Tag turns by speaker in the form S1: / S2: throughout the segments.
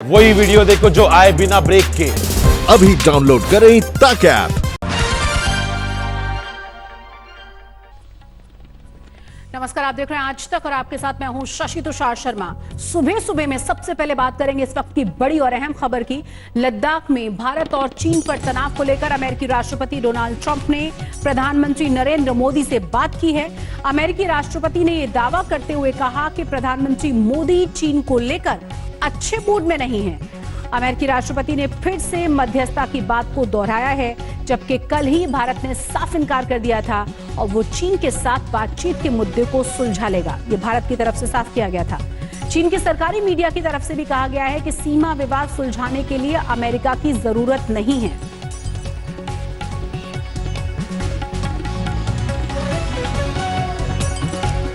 S1: वही वीडियो देखो जो आए बिना ब्रेक के।
S2: अभी डाउनलोड करें तक ऐप।
S3: नमस्कार, आप देख रहे हैं आज तक और आपके साथ मैं हूं शशि तुषार शर्मा। सुबह सुबह में सबसे पहले बात करेंगे इस वक्त की बड़ी और अहम खबर की। लद्दाख में भारत और चीन पर तनाव को लेकर अमेरिकी राष्ट्रपति डोनाल्ड ट्रंप ने प्रधानमंत्री नरेंद्र मोदी से बात की है। अमेरिकी राष्ट्रपति ने यह दावा करते हुए कहा कि प्रधानमंत्री मोदी चीन को लेकर अच्छे मूड में नहीं है। अमेरिकी राष्ट्रपति ने फिर से मध्यस्थता की बात को दोहराया है, जबकि कल ही भारत ने साफ इनकार कर दिया था और वो चीन के साथ बातचीत के मुद्दे को सुलझा लेगा। ये भारत की तरफ से साफ किया गया था। चीन की सरकारी मीडिया की तरफ से भी कहा गया है कि सीमा विवाद सुलझाने के लिए अमेरिका की जरूरत नहीं है।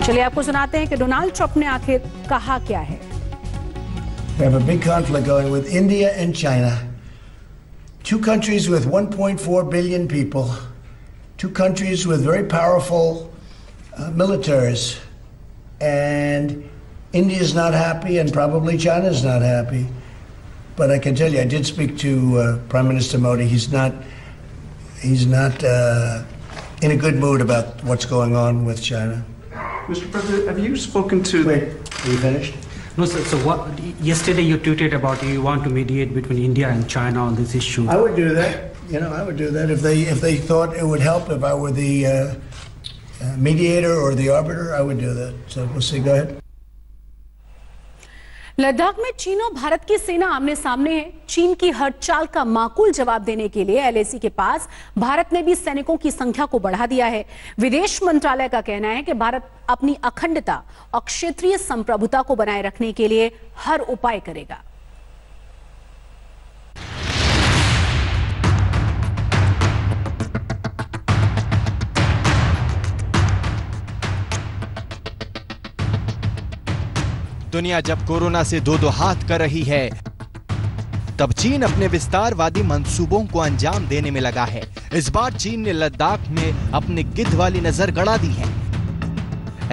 S3: चलिए आपको सुनाते हैं कि डोनाल्ड ट्रंप ने आखिर कहा क्या है।
S4: We have a big conflict going with India and China. Two countries with 1.4 billion people. Two countries with very powerful militaries. And India is not happy and probably China is not happy. But I can tell you, I did speak to Prime Minister Modi. He's not in a good mood about what's going on with China.
S5: Mr. President, have you spoken to...
S4: Wait, are you finished?
S5: No, sir. So yesterday you tweeted about you want to mediate between India and China on this issue.
S4: I would do that. I would do that if they thought it would help. If I were the mediator or the arbiter, I would do that. So we'll see. Go ahead.
S3: Ladakh में चीन और भारत की सेना आमने सामने है। चीन की हर चाल का माकूल जवाब देने के लिए एलएसी के पास भारत ने भी सैनिकों की संख्या को बढ़ा दिया है। विदेश मंत्रालय का कहना है कि भारत अपनी अखंडता और क्षेत्रीय संप्रभुता को बनाए रखने के लिए हर उपाय करेगा।
S6: दुनिया जब कोरोना से दो हाथ कर रही है, तब चीन अपने विस्तारवादी मंसूबों को अंजाम देने में लगा है। इस बार चीन ने लद्दाख में अपनी गिद्ध वाली नजर गड़ा दी है।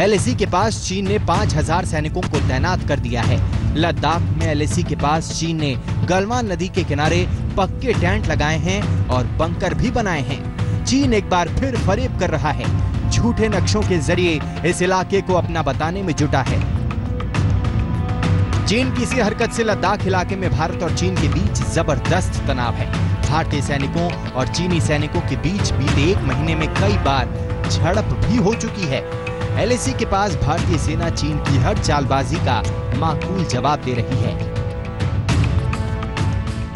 S6: एलएसी के पास चीन ने 5000 सैनिकों को तैनात कर दिया है। लद्दाख में एलएसी के पास चीन ने गलवान नदी के किनारे पक्के टेंट लगाए हैं और बंकर भी बनाए हैं। चीन एक बार फिर फरेब कर रहा है। झूठे नक्शों के जरिए इस इलाके को अपना बताने में जुटा है। चीन की इसी हरकत से लद्दाख इलाके में भारत और चीन के बीच जबरदस्त तनाव है। भारतीय सैनिकों और चीनी सैनिकों के बीच बीते एक महीने में कई बार झड़प भी हो चुकी है। एलएसी के पास भारतीय सेना चीन की हर चालबाजी का माकूल जवाब दे रही है।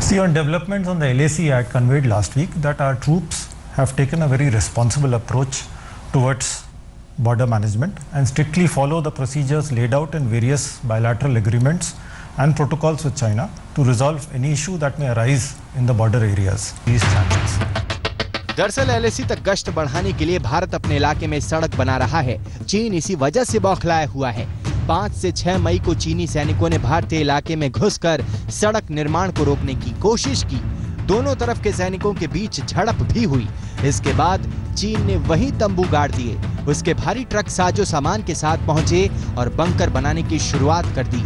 S7: See, on developments on the LAC, I had conveyed last week that our troops have taken a very responsible approach towards border management and strictly follow the procedures laid out in various bilateral agreements and protocols with China to resolve any issue that may arise in the border areas, these channels.
S6: दरअसल LAC तक गश्त बढ़ाने के लिए भारत अपने इलाके में सड़क बना रहा है। चीन इसी वजह से बौखलाया हुआ है। 5 से 6 मई को चीनी सैनिकों ने भारतीय इलाके में घुसकर सड़क निर्माण को रोकने की कोशिश की। दोनों तरफ के सैनिकों के बीच झड़प भी हुई। इसके बाद चीन ने वही तंबू गाड़ दिए। उसके भारी ट्रक साजो सामान के साथ पहुंचे और बंकर बनाने की शुरुआत कर दी।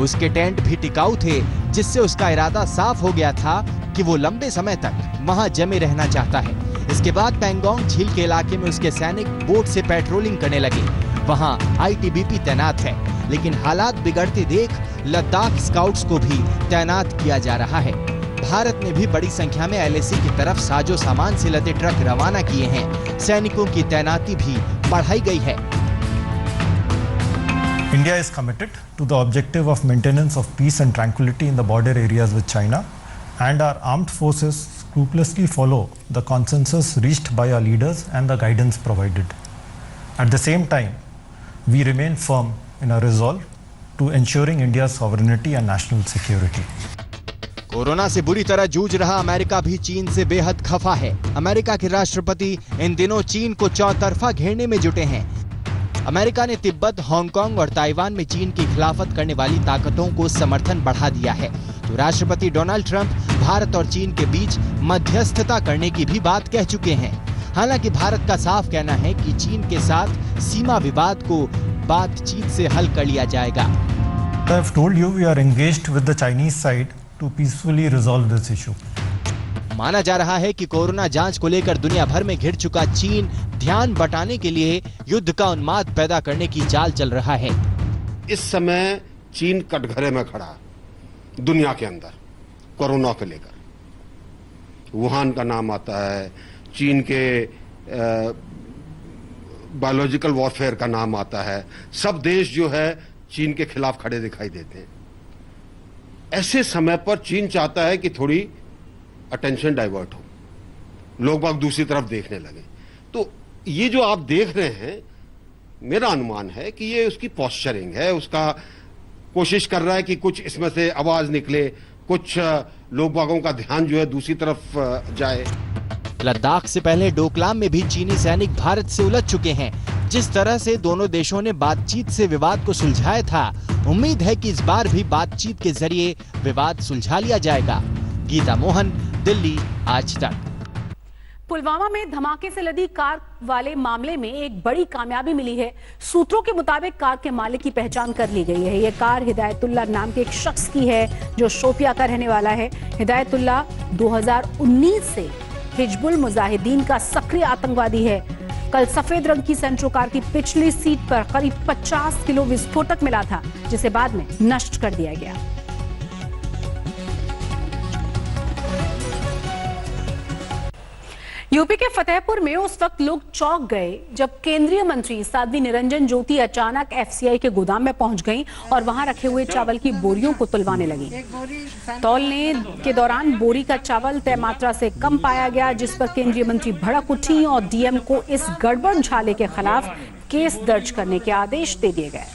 S6: उसके टेंट भी टिकाऊ थे, जिससे उसका इरादा साफ हो गया था कि वो लंबे समय तक वहां जमे रहना चाहता है। इसके बाद पैंगोंग झील के इलाके में उसके सैनिक बोट से पेट्रोलिंग करने लगे। वहां आईटीबीपी तैनात है, लेकिन हालात बिगड़ते देख लद्दाख स्काउट्स को भी तैनात किया जा रहा है। भारत ने भी बड़ी संख्या में एलएसी की तरफ साजो सामान से लदे ट्रक रवाना किए हैं। सैनिकों की तैनाती भी बढ़ाई गई है।
S7: India is committed to the objective of maintenance of peace and tranquility in the border areas with China, and our armed forces scrupulously follow the consensus reached by our leaders and the guidance provided. At the same time, we remain firm in our resolve to ensuring India's sovereignty and national security.
S6: Corona से बुरी तरह जूझ रहा America भी चीन से बेहद खफा है। अमेरिका के राष्ट्रपति इन दिनों चीन को चौतरफा घेरने में जुटे हैं। अमेरिका ने तिब्बत, हांगकांग और ताइवान में चीन की खिलाफत करने वाली ताकतों को समर्थन बढ़ा दिया है। तो राष्ट्रपति डोनाल्ड ट्रंप भारत और चीन के बीच मध्यस्थता करने की भी बात कह चुके हैं। हालांकि भारत का साफ कहना है कि चीन के साथ सीमा विवाद को बातचीत से हल कर लिया जाएगा।
S7: I have told you, we are engaged with the Chinese side to peacefully resolve this issue.
S6: माना जा रहा है कि कोरोना जांच को लेकर दुनिया भर में घिर चुका चीन ध्यान बटाने के लिए युद्ध का उन्माद पैदा करने की चाल चल रहा है।
S8: इस समय चीन कटघरे में खड़ा दुनिया के अंदर कोरोना को लेकर। वुहान का नाम आता है, चीन के बायोलॉजिकल वॉरफेयर का नाम आता है। सब देश जो है चीन के खिलाफ खड़े दिखाई देते हैं। ऐसे समय पर चीन चाहता है कि थोड़ी अटेंशन डाइवर्ट हो, लोग बाग दूसरी तरफ देखने लगे। तो ये जो आप देख रहे हैं, मेरा अनुमान है कि ये उसकी पॉस्चरिंग है, उसका कोशिश कर रहा है कि कुछ इसमें से आवाज निकले, कुछ लोग बागों का ध्यान जो है दूसरी तरफ जाए।
S6: लद्दाख से पहले डोकलाम में भी चीनी सैनिक भारत से उलझ चुके हैं। जिस तरह से दोनों देशों ने बातचीत से विवाद को सुलझाया था, उम्मीद है कि इस बार भी बातचीत के जरिए विवाद सुलझा लिया जाएगा। गीता मोहन, दिल्ली, आज तक।
S3: पुलवामा में धमाके से लदी कार वाले मामले में एक बड़ी कामयाबी मिली है। सूत्रों के मुताबिक कार के मालिक की पहचान कर ली गई है। यह कार हिदायतुल्ला नाम के एक शख्स की है जो शोपिया का रहने वाला है। हिदायतुल्ला 2019 से हिजबुल मुजाहिदीन का सक्रिय आतंकवादी है। कल सफेद रंग की सेंट्रो कार की पिछली सीट पर करीब 50 किलो विस्फोटक मिला था, जिसे बाद में नष्ट कर दिया गया। यूपी के फतेहपुर में उस वक्त लोग चौंक गए जब केंद्रीय मंत्री साध्वी निरंजन ज्योति अचानक एफसीआई के गोदाम में पहुंच गईं और वहां रखे हुए चावल की बोरियों को तुलवाने लगी। तौलने के दौरान बोरी का चावल तय मात्रा से कम पाया गया, जिस पर केंद्रीय मंत्री भड़क उठी और डीएम को इस गड़बड़ झाले के खिलाफ केस दर्ज करने के आदेश दे दिए गए।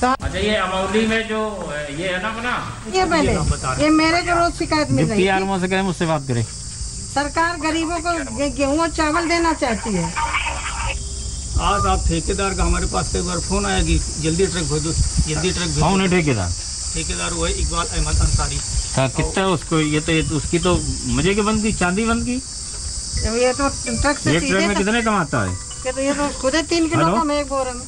S9: अच्छा, ये अमौली में जो ये है ना बना,
S10: ये पहले ये मेरे को रोज शिकायत मिल रही है।
S9: से कहें मुझसे बात करें।
S10: सरकार गरीबों को गेहूं और चावल देना चाहती है।
S9: आज आप ठेकेदार का हमारे पास एक बार फोन आया कि जल्दी ट्रक भेजो, जल्दी ट्रक भेजो। कौन है ठेकेदार? ठेकेदार वो है इकबाल अहमद अंसारी। कितना उसको ये तो उसकी तो मजे की बंद की, चांदी बंद की।
S10: ये तो ट्रक से
S9: एक ट्रक में कितने कमाता है?
S10: ये तो खुद 3 किलो कम है एक बोरे में।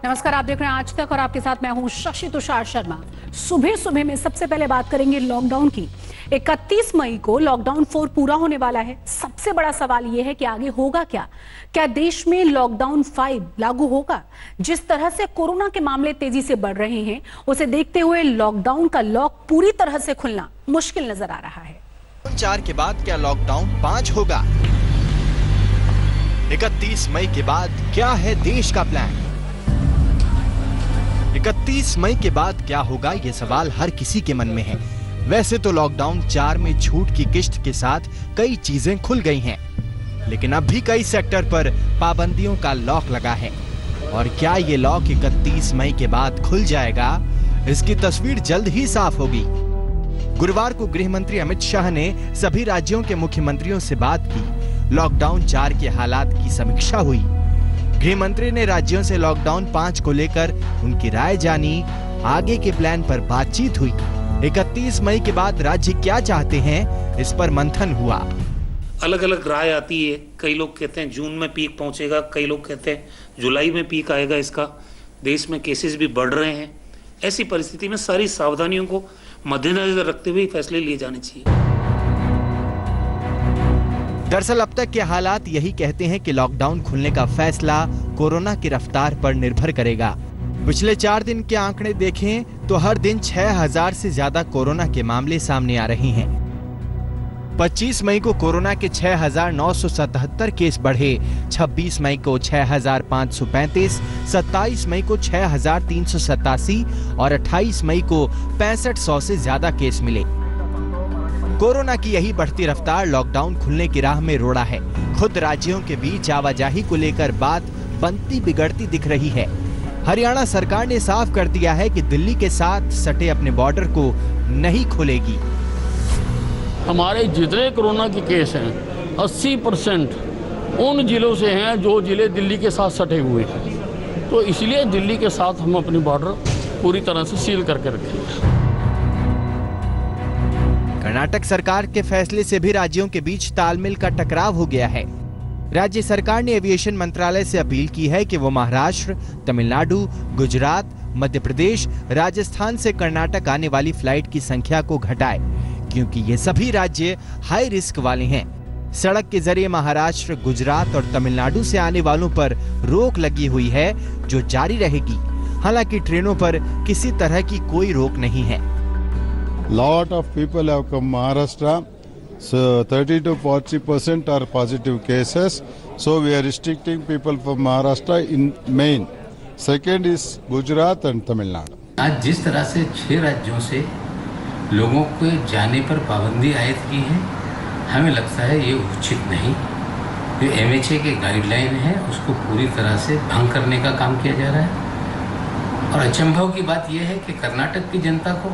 S3: नमस्कार, आप देख रहे हैं आज तक और आपके साथ मैं हूं शशि तुषार शर्मा। सुबह सुबह में सबसे पहले बात करेंगे लॉकडाउन की। 31 मई को लॉकडाउन 4 पूरा होने वाला है। सबसे बड़ा सवाल यह है कि आगे होगा क्या? क्या देश में लॉकडाउन 5 लागू होगा? जिस तरह से कोरोना के मामले तेजी से बढ़ रहे हैं, उसे देखते हुए लॉकडाउन का लॉक पूरी तरह से खुलना मुश्किल नजर आ रहा है।
S6: 4 के बाद क्या लॉकडाउन 5 होगा? 31 मई के बाद क्या है देश का प्लान? 31 मई के बाद क्या होगा, ये सवाल हर किसी के मन में है। वैसे तो लॉकडाउन 4 में छूट की किश्त के साथ कई चीजें खुल गई हैं, लेकिन अब भी कई सेक्टर पर पाबंदियों का लॉक लगा है। और क्या ये लॉक 31 मई के बाद खुल जाएगा, इसकी तस्वीर जल्द ही साफ होगी। गुरुवार को गृह मंत्री अमित शाह ने सभी राज्यों के मुख्यमंत्रियों से बात की। लॉकडाउन 4 के हालात की समीक्षा हुई। गृह मंत्री ने राज्यों से लॉकडाउन 5 को लेकर उनकी राय जानी। आगे के प्लान पर बातचीत हुई। 31 मई के बाद राज्य क्या चाहते हैं, इस पर मंथन हुआ।
S11: अलग अलग राय आती है। कई लोग कहते हैं जून में पीक पहुंचेगा, कई लोग कहते हैं जुलाई में पीक आएगा। इसका देश में केसेस भी बढ़ रहे हैं। ऐसी परिस्थिति में सारी सावधानियों को मद्देनजर रखते हुए फैसले लिए जाने चाहिए।
S6: दरअसल अब तक के हालात यही कहते हैं कि लॉकडाउन खुलने का फैसला कोरोना की रफ्तार पर निर्भर करेगा। पिछले 4 दिन के आंकड़े देखें तो हर दिन 6000 से ज्यादा कोरोना के मामले सामने आ रहे हैं। 25 मई को कोरोना के 6977 केस बढ़े, 26 मई को 6535, 27 मई को 6387 और 28 मई को 6500 से ज्यादा केस मिले। कोरोना की यही बढ़ती रफ्तार लॉकडाउन खुलने की राह में रोड़ा है। खुद राज्यों के बीच आवाजाही को लेकर बात बनती बिगड़ती दिख रही है। हरियाणा सरकार ने साफ कर दिया है कि दिल्ली के साथ सटे अपने बॉर्डर को नहीं खोलेगी।
S12: हमारे जितने कोरोना के केस हैं 80% उन जिलों से हैं जो जिले दिल्ली के साथ सटे हुए हैं। तो इसलिए दिल्ली के साथ हम अपनी बॉर्डर पूरी तरह से सील करके रखेंगे।
S6: कर्नाटक सरकार के फैसले से भी राज्यों के बीच तालमेल का टकराव हो गया है। राज्य सरकार ने एविएशन मंत्रालय से अपील की है कि वो महाराष्ट्र, तमिलनाडु, गुजरात, मध्य प्रदेश, राजस्थान से कर्नाटक आने वाली फ्लाइट की संख्या को घटाए, क्योंकि ये सभी राज्य हाई रिस्क वाले हैं। सड़क के जरिए महाराष्ट्र, गुजरात और तमिलनाडु से आने वालों पर रोक लगी हुई है, जो जारी रहेगी। हालांकि ट्रेनों पर किसी तरह की कोई रोक नहीं है।
S13: Lot of people have come Maharashtra, so 30 to 40% are positive cases. So we are restricting people from Maharashtra in main. Second is Gujarat and Tamil Nadu.
S14: आज जिस तरह से 6 राज्यों से लोगों के जाने पर पाबंदी आयद की है, हमें लगता है ये उचित नहीं। जो MHA के गाइडलाइन है उसको पूरी तरह से भंग करने का काम किया जा रहा है। और अचंभव की बात यह है कि कर्नाटक की जनता को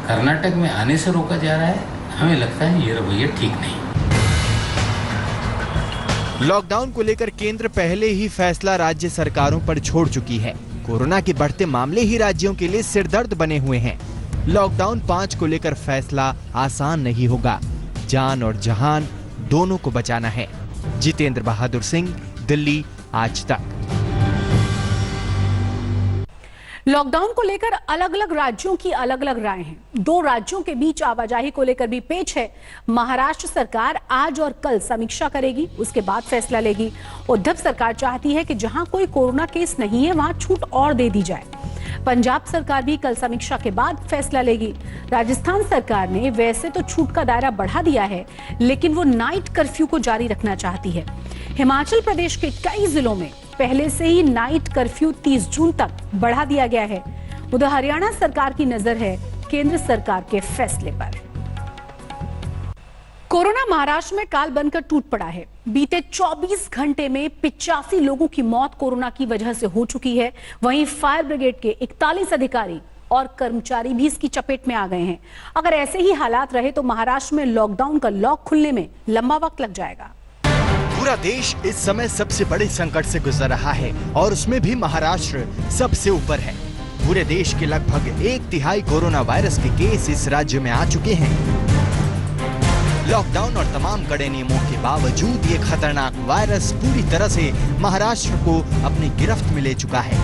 S14: कर्नाटक में आने से रोका जा रहा है। हमें लगता है ये रवैया ठीक नहीं।
S6: लॉकडाउन को लेकर केंद्र पहले ही फैसला राज्य सरकारों पर छोड़ चुकी है। कोरोना के बढ़ते मामले ही राज्यों के लिए सिरदर्द बने हुए हैं। लॉकडाउन 5 को लेकर फैसला आसान नहीं होगा। जान और जहान दोनों को बचाना है। जितेंद्र बहादुर सिंह, दिल्ली, आज तक।
S3: लॉकडाउन को लेकर अलग अलग राज्यों की अलग अलग राय हैं। 2 राज्यों के बीच आवाजाही को लेकर भी पेच है। महाराष्ट्र सरकार आज और कल समीक्षा करेगी, उसके बाद फैसला लेगी। उद्धव सरकार चाहती है कि जहां कोई कोरोना केस नहीं है वहां छूट और दे दी जाए। पंजाब सरकार भी कल समीक्षा के बाद फैसला लेगी। राजस्थान सरकार ने वैसे तो छूट का दायरा बढ़ा दिया है, लेकिन वो नाइट कर्फ्यू को जारी रखना चाहती है। हिमाचल प्रदेश के कई जिलों में पहले से ही नाइट कर्फ्यू 30 जून तक बढ़ा दिया गया है। उधर हरियाणा सरकार की नजर है केंद्र सरकार के फैसले पर। कोरोना महाराष्ट्र में काल बनकर टूट पड़ा है। बीते 24 घंटे में 85 लोगों की मौत कोरोना की वजह से हो चुकी है। वहीं फायर ब्रिगेड के 41 अधिकारी और कर्मचारी भी इसकी चपेट में आ गए हैं। अगर ऐसे ही हालात रहे तो महाराष्ट्र में लॉकडाउन का लॉक खुलने में लंबा वक्त लग जाएगा।
S6: पूरा देश इस समय सबसे बड़े संकट से गुजर रहा है और उसमें भी महाराष्ट्र सबसे ऊपर है। पूरे देश के लगभग 1/3 कोरोना वायरस के केस इस राज्य में आ चुके हैं। लॉकडाउन और तमाम कड़े नियमों के बावजूद ये खतरनाक वायरस पूरी तरह से महाराष्ट्र को अपनी गिरफ्त में ले चुका है।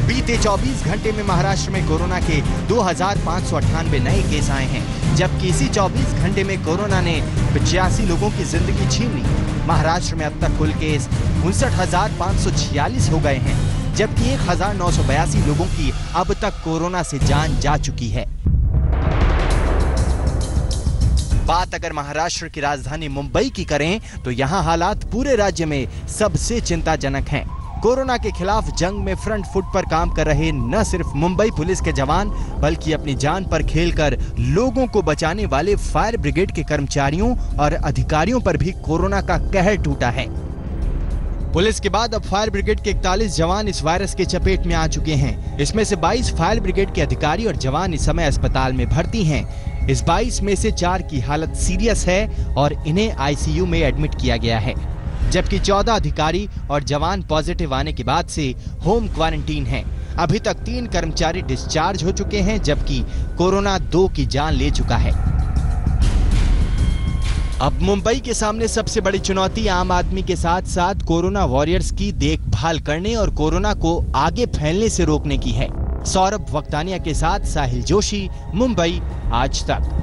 S6: बीते 24 घंटे में महाराष्ट्र में कोरोना के 2598 नए केस आए हैं, जबकि इसी 24 घंटे में कोरोना ने 85 लोगों की जिंदगी छीन ली। महाराष्ट्र में अब तक कुल केस 59,546 हो गए हैं, जबकि 1,982 लोगों की अब तक कोरोना से जान जा चुकी है। बात अगर महाराष्ट्र की राजधानी मुंबई की करें तो यहाँ हालात पूरे राज्य में सबसे चिंताजनक हैं। कोरोना के खिलाफ जंग में फ्रंट फुट पर काम कर रहे न सिर्फ मुंबई पुलिस के जवान, बल्कि अपनी जान पर खेलकर लोगों को बचाने वाले फायर ब्रिगेड के कर्मचारियों और अधिकारियों पर भी कोरोना का कहर टूटा है। पुलिस के बाद अब फायर ब्रिगेड के 41 जवान इस वायरस के चपेट में आ चुके हैं। इसमें से 22 फायर ब्रिगेड के अधिकारी और जवान इस समय अस्पताल में भर्ती हैं। इस 22 में से 4 की हालत सीरियस है और इन्हें आईसीयू में एडमिट किया गया है, जबकि 14 अधिकारी और जवान पॉजिटिव आने के बाद से होम क्वारंटीन हैं। अभी तक 3 कर्मचारी डिस्चार्ज हो चुके हैं, जबकि कोरोना 2 की जान ले चुका है। अब मुंबई के सामने सबसे बड़ी चुनौती आम आदमी के साथ साथ कोरोना वॉरियर्स की देखभाल करने और कोरोना को आगे फैलने से रोकने की है। सौरभ वक्तानिया के साथ साहिल जोशी, मुंबई, आज तक।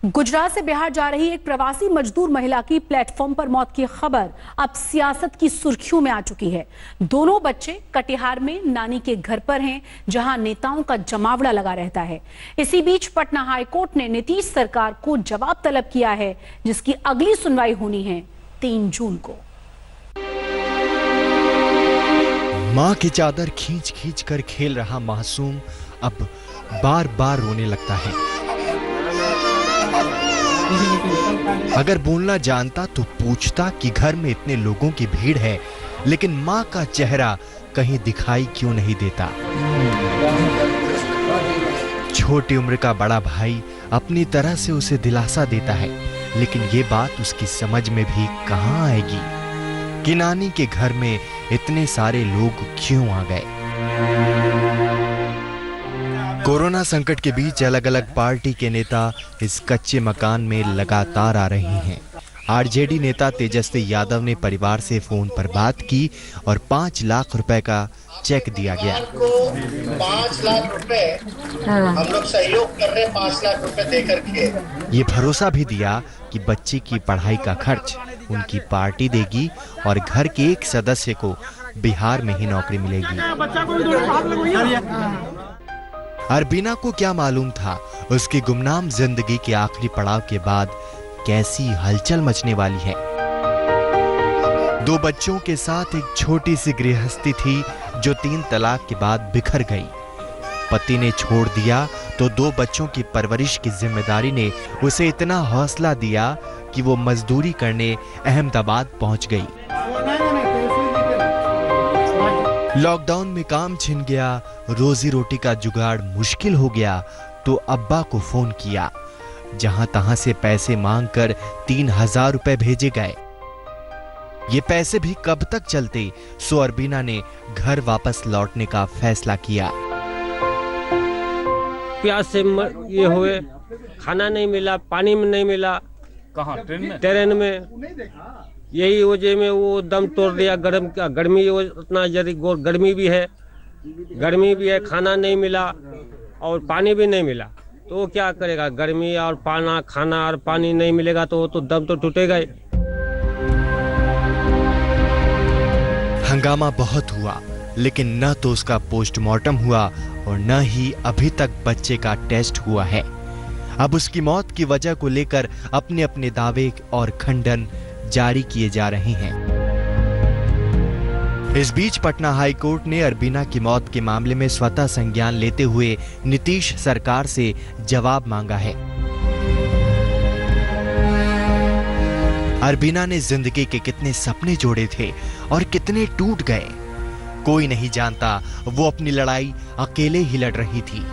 S3: गुजरात से बिहार जा रही एक प्रवासी मजदूर महिला की प्लेटफॉर्म पर मौत की खबर अब सियासत की सुर्खियों में आ चुकी है। दोनों बच्चे कटिहार में नानी के घर पर हैं, जहां नेताओं का जमावड़ा लगा रहता है। इसी बीच पटना हाईकोर्ट ने नीतीश सरकार को जवाब तलब किया है, जिसकी अगली सुनवाई होनी है 3 जून को।
S6: मां की चादर खींच खींच कर खेल रहा मासूम अब बार बार रोने लगता है। अगर बोलना जानता तो पूछता कि घर में इतने लोगों की भीड़ है, लेकिन मां का चेहरा कहीं दिखाई क्यों नहीं देता। छोटी उम्र का बड़ा भाई अपनी तरह से उसे दिलासा देता है, लेकिन ये बात उसकी समझ में भी कहां आएगी कि नानी के घर में इतने सारे लोग क्यों आ गए। कोरोना संकट के बीच अलग अलग पार्टी के नेता इस कच्चे मकान में लगातार आ रहे हैं। आरजेडी नेता तेजस्वी यादव ने परिवार से फोन पर बात की और 5 लाख रुपए का चेक दिया गया।
S4: 5 लाख रुपए हम लोग सहयोग कर रहे हैं, 5 लाख रुपए देकर के।
S6: ये भरोसा भी दिया कि बच्चे की पढ़ाई का खर्च उनकी पार्टी देगी और घर के एक सदस्य को बिहार में ही नौकरी मिलेगी। अरबीना को क्या मालूम था उसकी गुमनाम जिंदगी के आखिरी पड़ाव के बाद कैसी हलचल मचने वाली है। 2 बच्चों के साथ एक छोटी सी गृहस्थी थी जो 3 तलाक के बाद बिखर गई। पति ने छोड़ दिया तो 2 बच्चों की परवरिश की जिम्मेदारी ने उसे इतना हौसला दिया कि वो मजदूरी करने अहमदाबाद पहुंच गई। लॉकडाउन में काम छिन गया, रोजी रोटी का जुगाड़ मुश्किल हो गया तो अब्बा को फोन किया। जहां तहां से पैसे मांगकर 3000 रुपए भेजे गए। ये पैसे भी कब तक चलते, सो अरबीना ने घर वापस लौटने का फैसला किया।
S15: प्यास से ये हुए, खाना नहीं मिला, पानी में नहीं मिला।
S9: कहाँ?
S15: ट्रेन में। यही वजह में वो दम तोड़ दिया। गर्मी उतना गर्मी भी है, खाना नहीं मिला और पानी भी नहीं मिला तो वो क्या करेगा? गर्मी और खाना और पानी नहीं मिलेगा तो वो तो दम तो टूटेगा ही।
S6: हंगामा बहुत हुआ लेकिन न तो उसका पोस्टमार्टम हुआ और न ही अभी तक बच्चे का टेस्ट हुआ है। अब उसकी मौत की वजह को लेकर अपने अपने दावे और खंडन जारी किए जा रहे हैं। इस बीच पटना हाई कोर्ट ने अरबीना की मौत के मामले में स्वतः संज्ञान लेते हुए नीतीश सरकार से जवाब मांगा है। अरबीना ने जिंदगी के कितने सपने जोड़े थे और कितने टूट गए, कोई नहीं जानता। वो अपनी लड़ाई अकेले ही लड़ रही थी।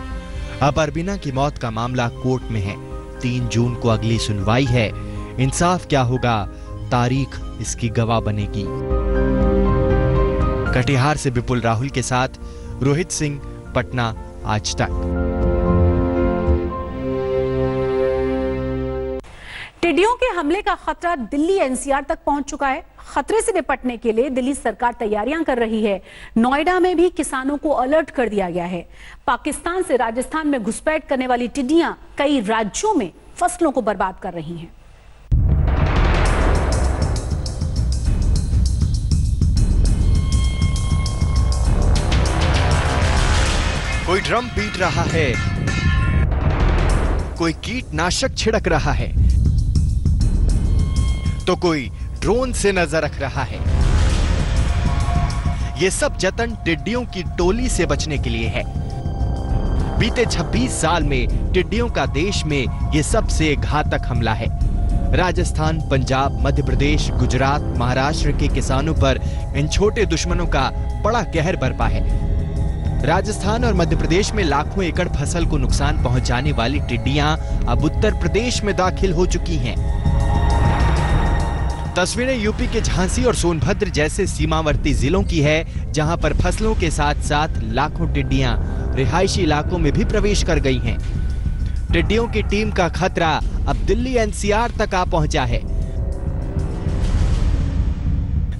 S6: अब अरबीना की मौत का मामला कोर्ट में है। 3 जून को अगली सुनवाई है। इंसाफ क्या होगा, तारीख इसकी गवाह बनेगी। कटिहार से विपुल राहुल के साथ रोहित सिंह, पटना, आज तक।
S3: टिड्डियों के हमले का खतरा दिल्ली एनसीआर तक पहुंच चुका है। खतरे से निपटने के लिए दिल्ली सरकार तैयारियां कर रही है। नोएडा में भी किसानों को अलर्ट कर दिया गया है। पाकिस्तान से राजस्थान में घुसपैठ करने वाली टिड्डियां कई राज्यों में फसलों को बर्बाद कर रही हैं।
S6: कोई ड्रम पीट रहा है, कोई कीटनाशक छिड़क रहा है, तो कोई ड्रोन से नजर रख रहा है। ये सब जतन टिड्डियों की टोली से बचने के लिए है। बीते 26 साल में टिड्डियों का देश में ये सबसे घातक हमला है। राजस्थान, पंजाब, मध्य प्रदेश, गुजरात, महाराष्ट्र के किसानों पर इन छोटे दुश्मनों का बड़ा कहर बरपा है। राजस्थान और मध्य प्रदेश में लाखों एकड़ फसल को नुकसान पहुंचाने वाली टिड्डियां अब उत्तर प्रदेश में दाखिल हो चुकी हैं। तस्वीरें यूपी के झांसी और सोनभद्र जैसे सीमावर्ती जिलों की है, जहां पर फसलों के साथ साथ लाखों टिड्डियां रिहायशी इलाकों में भी प्रवेश कर गई हैं। टिड्डियों की टीम का खतरा अब दिल्ली एनसीआर तक आ पहुंचा है।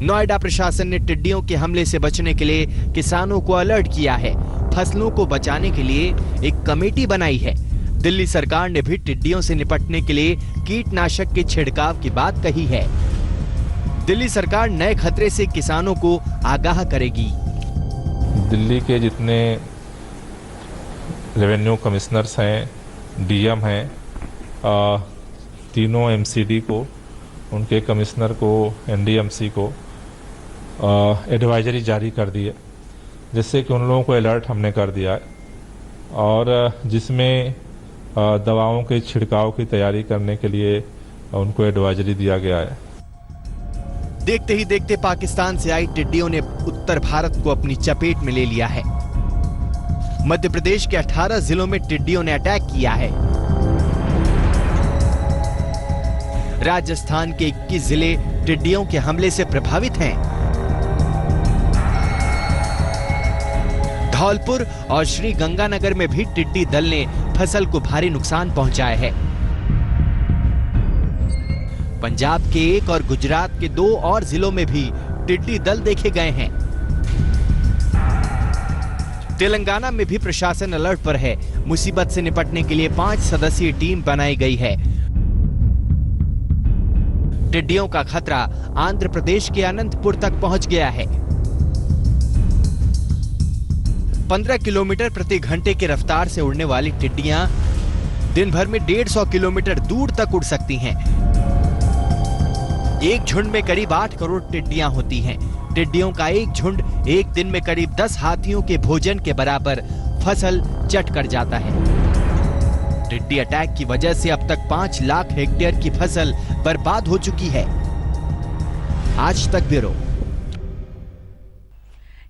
S6: नोएडा प्रशासन ने टिड्डियों के हमले से बचने के लिए किसानों को अलर्ट किया है। फसलों को बचाने के लिए एक कमेटी बनाई है। दिल्ली सरकार ने भी टिड्डियों से निपटने के लिए कीटनाशक के छिड़काव की बात कही है। दिल्ली सरकार नए खतरे से किसानों को आगाह करेगी।
S16: दिल्ली के जितने रेवेन्यू कमिश्नर्स हैं, डीएम हैं, तीनों एमसीडी को, उनके कमिश्नर को, एनडीएमसी को एडवाइजरी जारी कर दी है, जिससे कि उन लोगों को अलर्ट हमने कर दिया है और जिसमें दवाओं के छिड़काव की तैयारी करने के लिए उनको एडवाइजरी दिया गया है।
S6: देखते ही देखते पाकिस्तान से आई टिड्डियों ने उत्तर भारत को अपनी चपेट में ले लिया है। मध्य प्रदेश के 18 जिलों में टिड्डियों ने अटैक किया है। राजस्थान के 21 जिले टिड्डियों के हमले से प्रभावित हैं। धौलपुर और श्री गंगानगर में भी टिड्डी दल ने फसल को भारी नुकसान पहुंचाया है। पंजाब के एक और गुजरात के 2 और जिलों में भी टिड्डी दल देखे गए हैं। तेलंगाना में भी प्रशासन अलर्ट पर है। मुसीबत से निपटने के लिए 5 सदस्यीय टीम बनाई गई है। टिड्डियों का खतरा आंध्र प्रदेश के अनंतपुर तक पहुंच गया है। 15 किलोमीटर प्रति घंटे की रफ्तार से उड़ने वाली टिड्डियां दिन भर में 150 किलोमीटर दूर तक उड़ सकती हैं। एक झुंड में करीब 8 करोड़ टिड्डियां होती हैं। टिड्डियों का एक झुंड एक दिन में करीब 10 हाथियों के भोजन के बराबर फसल चट कर जाता है। टिड्डी अटैक की वजह से अब तक 5 लाख हेक्टेयर की फसल बर्बाद हो चुकी है। आज तक ब्यूरो।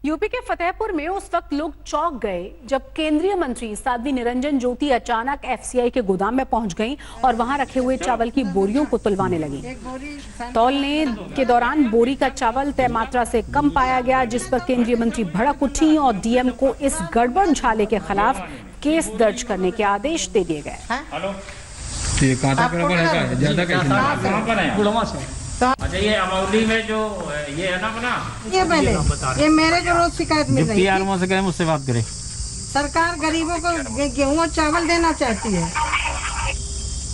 S3: यूपी के फतेहपुर में उस वक्त लोग चौंक गए जब केंद्रीय मंत्री साध्वी निरंजन ज्योति अचानक एफसीआई के गोदाम में पहुंच गईं और वहां रखे हुए चावल की बोरियों को तुलवाने लगी। तौलने के दौरान बोरी का चावल तय मात्रा से कम पाया गया, जिस पर केंद्रीय मंत्री भड़क उठी और डीएम को इस गड़बड़ झाले के खिलाफ केस दर्ज करने के आदेश दे दिए गए।
S9: अच्छा, ये अमौली में जो ये है ना बना,
S10: ये पहले ये मेरे को रोज शिकायत मिल रही है।
S9: से करें, मुझसे बात करें।
S10: सरकार गरीबों को गेहूं और चावल देना चाहती है।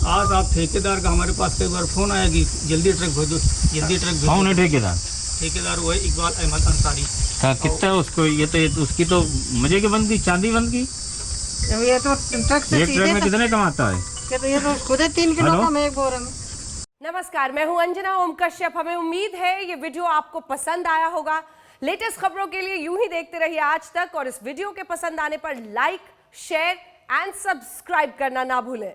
S9: आज आप ठेकेदार का हमारे पास कई बार फोन आया कि जल्दी ट्रक भेजो, जल्दी ट्रक भेजो। कौन है ठेकेदार? ठेकेदार वो है इकबाल अहमद अंसारी। कितना उसको ये तो उसकी तो मजे की बंद की, चांदी बंद की।
S10: ये तो ट्रक से
S9: एक ट्रक में कितने कमाता है?
S10: ये तो खुद 3 किलो कम एक बोरे में।
S17: नमस्कार, मैं हूं अंजना ओम कश्यप। हमें उम्मीद है ये वीडियो आपको पसंद आया होगा। लेटेस्ट खबरों के लिए यूं ही देखते रहिए आज तक, और इस वीडियो के पसंद आने पर लाइक, शेयर एंड सब्सक्राइब करना ना भूलें।